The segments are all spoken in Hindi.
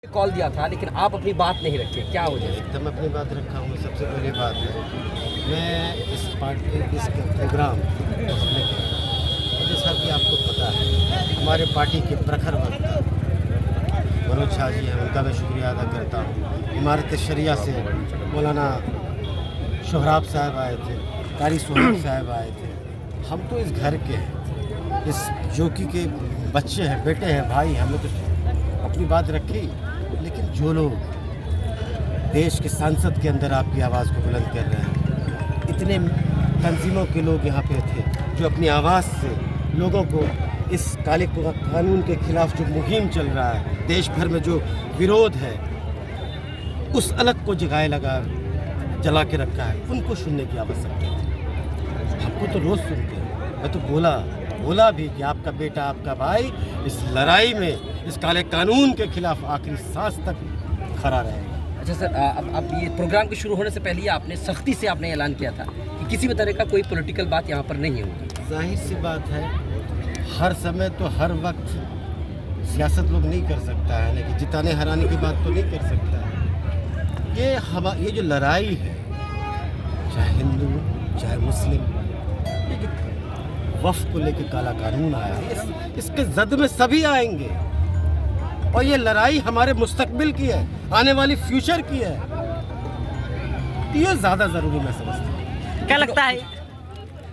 कॉल दिया था लेकिन आप अपनी बात नहीं रखे, क्या वजह है? एकदम अपनी बात रखा हूँ। सबसे पहली बात है, मैं इस पार्टी इस प्रोग्राम को हमने किया। जैसा कि आपको पता है, हमारे पार्टी के प्रखर वक्ता मनोज झा जी हैं, उनका मैं शुक्रिया अदा करता हूँ। इमारत शरिया से मौलाना शोहराब साहब आए थे, कारी सुहाग साहब आए थे। हम तो इस घर के हैं, इस जोकी के बच्चे हैं, बेटे हैं, भाई हैं। हमने तो अपनी बात रखी, लेकिन जो लोग देश के सांसद के अंदर आपकी आवाज़ को बुलंद कर रहे हैं, इतने तंजीमों के लोग यहाँ पे थे जो अपनी आवाज़ से लोगों को इस काले कानून के खिलाफ जो मुहिम चल रहा है, देश भर में जो विरोध है, उस अलग को जगाए जला के रखा है, उनको सुनने की आवश्यकता थी। हमको तो रोज़ सुनते हैं। मैं तो बोला भी कि आपका बेटा, आपका भाई इस लड़ाई में, इस काले कानून के खिलाफ आखिरी सांस तक खड़ा रहेगा। अच्छा सर, अब ये प्रोग्राम के शुरू होने से पहले ही आपने सख्ती से आपने ऐलान किया था कि किसी भी तरह का कोई पॉलिटिकल बात यहाँ पर नहीं होगी। जाहिर सी बात है, हर समय तो हर वक्त सियासत लोग नहीं कर सकता है, लेकिन जिताने हराने की बात तो नहीं कर सकता है। ये जो लड़ाई है, चाहे हिंदू चाहे मुस्लिम, वफ़ को लेकर काला कानून आया है, इसके जद में सभी आएंगे। और ये लड़ाई हमारे मुस्तकबिल की है, आने वाली फ्यूचर की है। तो ये ज़्यादा ज़रूरी मैं समझता हूँ। क्या लगता है?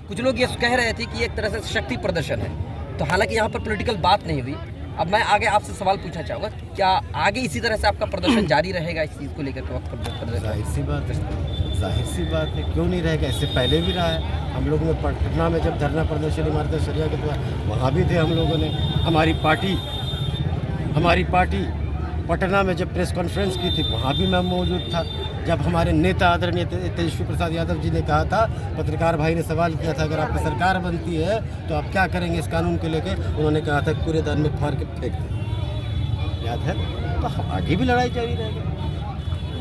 कुछ लोग ये कह रहे थे कि एक तरह से शक्ति प्रदर्शन है, तो हालांकि यहाँ पर पॉलिटिकल बात नहीं हुई। अब मैं आगे आपसे सवाल पूछना चाहूँगा, क्या आगे इसी तरह से आपका प्रदर्शन जारी रहेगा इस चीज़ को लेकर के? वक्त प्रदर्शन जाहिर सी बात है, क्यों नहीं रहेगा? इससे पहले भी रहा है। हम लोगों ने पटना में जब धरना प्रदर्शन इमारत शरिया के द्वारा, वहाँ भी थे हम लोगों ने। हमारी पार्टी पटना में जब प्रेस कॉन्फ्रेंस की थी, वहाँ भी मैं मौजूद था। जब हमारे नेता आदरणीय तेजस्वी प्रसाद यादव जी ने कहा था, पत्रकार भाई ने सवाल किया था, अगर आपकी सरकार बनती है तो आप क्या करेंगे इस कानून को लेकर? उन्होंने कहा था कूड़ेदान में फाड़ के फेंक दें। याद है? तो हम आगे भी लड़ाई जारी रहेगी।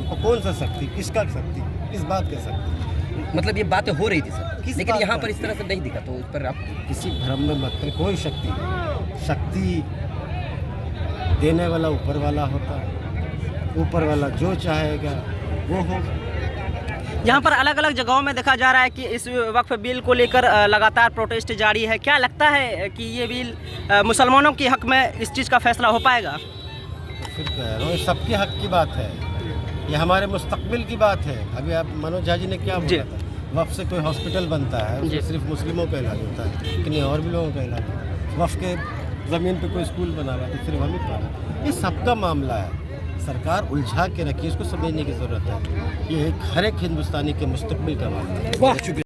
और कौन सा शक्ति, किसका शक्ति, किस बात का शक्ति? मतलब ये बातें हो रही थी सर, लेकिन यहाँ पर इस तरह से नहीं दिखा, तो उस पर आप किसी भ्रम में मत करें। कोई शक्ति देने वाला ऊपर वाला होता है। ऊपर वाला जो चाहेगा वो होगा। यहाँ पर अलग अलग जगहों में देखा जा रहा है कि इस वक्फ बिल को लेकर लगातार प्रोटेस्ट जारी है। क्या लगता है कि ये बिल मुसलमानों के हक में इस चीज़ का फैसला हो पाएगा? फिर कह रहा हूँ, ये सबके हक की बात है, ये हमारे मुस्तकबिल की बात है। अभी आप मनोज झा जी ने क्या बोला था, वक्फ से कोई हॉस्पिटल बनता है, उसमें सिर्फ मुस्लिमों का इलाज होता है कि नहीं और भी लोगों का इलाज होता है? वक्फ के ज़मीन पे कोई स्कूल बना रहा है, सिर्फ हम ही पढ़ा। ये सबका मामला है। सरकार उलझा के रखी, इसको समझने की ज़रूरत है। ये हर एक हिंदुस्तानी के मुस्तकबिल का मामला है।